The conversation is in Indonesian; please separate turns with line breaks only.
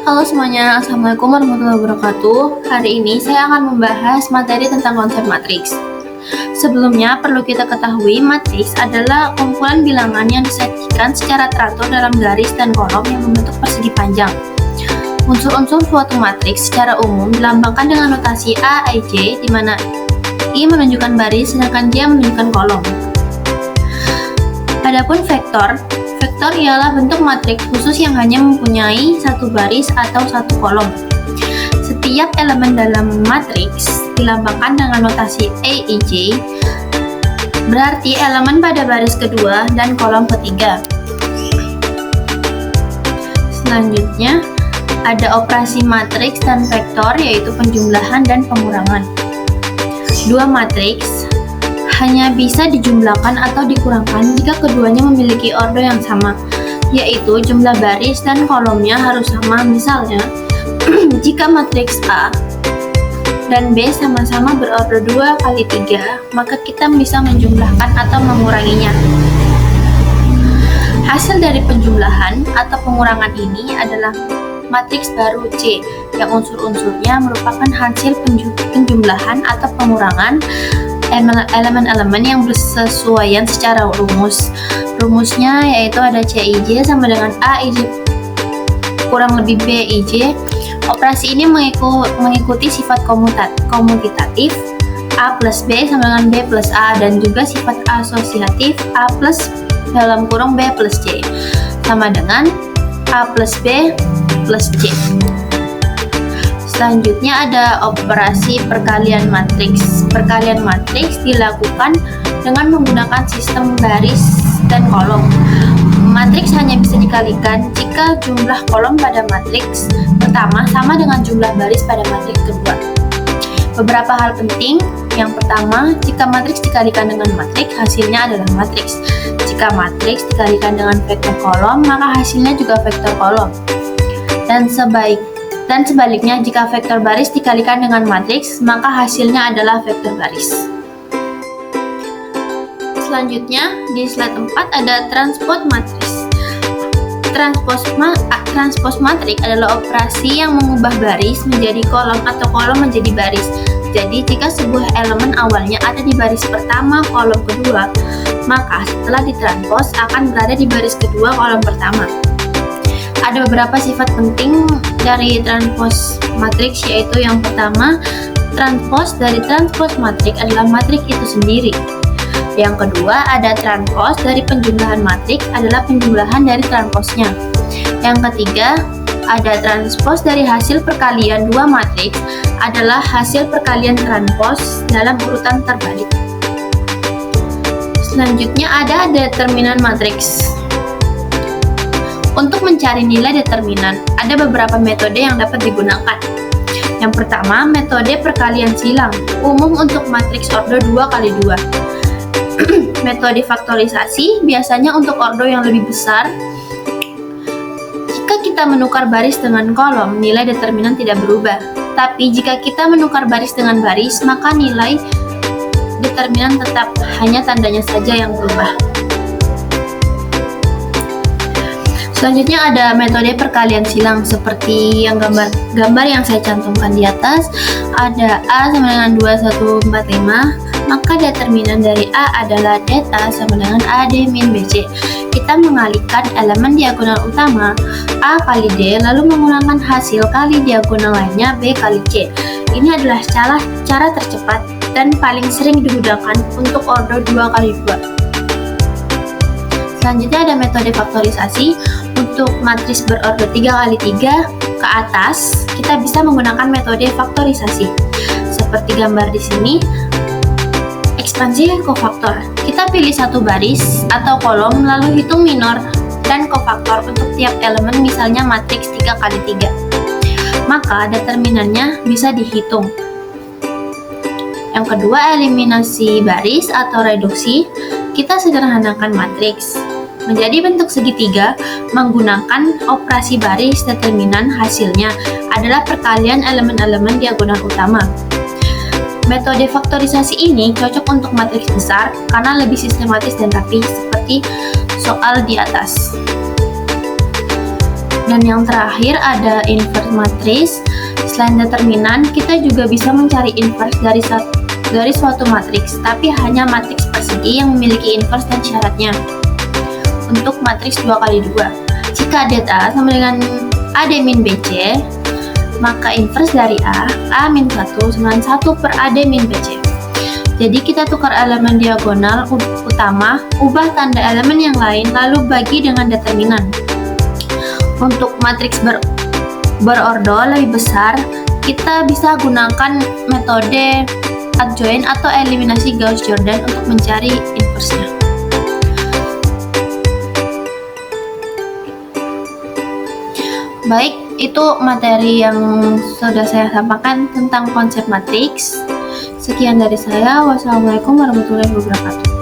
Halo semuanya, Assalamualaikum warahmatullahi wabarakatuh. Hari ini saya akan membahas materi tentang konsep matriks. Sebelumnya, perlu kita ketahui matriks adalah kumpulan bilangan yang disajikan secara teratur dalam garis dan kolom yang membentuk persegi panjang. Unsur-unsur suatu matriks secara umum dilambangkan dengan notasi A, I, J, di mana I menunjukkan baris, sedangkan J menunjukkan kolom. Adapun vektor ialah bentuk matriks khusus yang hanya mempunyai satu baris atau satu kolom. Setiap elemen dalam matriks dilambangkan dengan notasi A, I, J, berarti elemen pada baris kedua dan kolom ketiga. Selanjutnya, ada operasi matriks dan vektor, yaitu penjumlahan dan pengurangan. Dua matriks hanya bisa dijumlahkan atau dikurangkan jika keduanya memiliki ordo yang sama, yaitu jumlah baris dan kolomnya harus sama. Misalnya, jika matriks A dan B sama-sama berordo 2 kali 3, maka kita bisa menjumlahkan atau menguranginya. Hasil dari penjumlahan atau pengurangan ini adalah matriks baru C, yang unsur-unsurnya merupakan hasil penjumlahan atau pengurangan elemen-elemen yang bersesuaian secara rumus. Rumusnya yaitu ada CIJ sama dengan A, IJ kurang lebih B, IJ. Operasi ini mengikuti sifat komutatif A plus B sama dengan B plus A, dan juga sifat asosiatif A plus dalam kurung B plus C sama dengan A plus B plus C. Selanjutnya ada operasi perkalian matriks. Perkalian matriks dilakukan dengan menggunakan sistem baris dan kolom. Matriks hanya bisa dikalikan jika jumlah kolom pada matriks pertama sama dengan jumlah baris pada matriks kedua. Beberapa hal penting. Yang pertama, jika matriks dikalikan dengan matriks, hasilnya adalah matriks. Jika matriks dikalikan dengan vektor kolom, maka hasilnya juga vektor kolom. Dan sebaliknya, jika vektor baris dikalikan dengan matriks, maka hasilnya adalah vektor baris. Selanjutnya, di slide 4 ada transpose matriks. Transpose matriks adalah operasi yang mengubah baris menjadi kolom atau kolom menjadi baris. Jadi, jika sebuah elemen awalnya ada di baris pertama kolom kedua, maka setelah ditranspose akan berada di baris kedua kolom pertama. Ada beberapa sifat penting dari transpose matriks, yaitu yang pertama, transpose dari transpose matriks adalah matriks itu sendiri. Yang kedua, ada transpose dari penjumlahan matriks adalah penjumlahan dari transposnya. Yang ketiga, ada transpose dari hasil perkalian dua matriks adalah hasil perkalian transpose dalam urutan terbalik. Selanjutnya ada determinan matriks. Untuk mencari nilai determinan, ada beberapa metode yang dapat digunakan. Yang pertama, metode perkalian silang, umum untuk matriks ordo 2 kali 2. Metode faktorisasi biasanya untuk ordo yang lebih besar. Jika kita menukar baris dengan kolom, nilai determinan tidak berubah. Tapi jika kita menukar baris dengan baris, maka nilai determinan tetap, hanya tandanya saja yang berubah. Selanjutnya ada metode perkalian silang seperti yang gambar yang saya cantumkan di atas. Ada A sama dengan 2145, maka determinan dari A adalah delta sama dengan AD min BC. Kita mengalihkan elemen diagonal utama A kali D, lalu mengurangkan hasil kali diagonal lainnya B kali C. Ini adalah cara tercepat dan paling sering digunakan untuk ordo 2 kali 2. Selanjutnya ada metode faktorisasi. Untuk matriks berordo 3 kali 3 ke atas, kita bisa menggunakan metode faktorisasi. Seperti gambar di sini, ekspansi kofaktor. Kita pilih satu baris atau kolom, lalu hitung minor dan kofaktor untuk tiap elemen, misalnya matriks 3 kali 3. Maka determinannya bisa dihitung. Yang kedua, eliminasi baris atau reduksi. Kita sederhanakan matriks menjadi bentuk segitiga menggunakan operasi baris. Determinan hasilnya adalah perkalian elemen-elemen diagonal utama. Metode faktorisasi ini cocok untuk matriks besar karena lebih sistematis dan rapi, seperti soal di atas. Dan yang terakhir ada inverse matriz. Selain determinan, kita juga bisa mencari inverse dari suatu matriks, tapi hanya matriks persegi yang memiliki inverse dan syaratnya. Untuk matriks 2x2, jika det A sama dengan A D min BC, maka inverse dari A min 1 sama 1 per A D min BC. Jadi kita tukar elemen diagonal utama, ubah tanda elemen yang lain, lalu bagi dengan determinan. Untuk matriks berordo lebih besar, kita bisa gunakan metode adjoint atau eliminasi Gauss-Jordan untuk mencari inverse-nya. Baik, itu materi yang sudah saya sampaikan tentang konsep matriks. Sekian dari saya. Wassalamualaikum warahmatullahi wabarakatuh.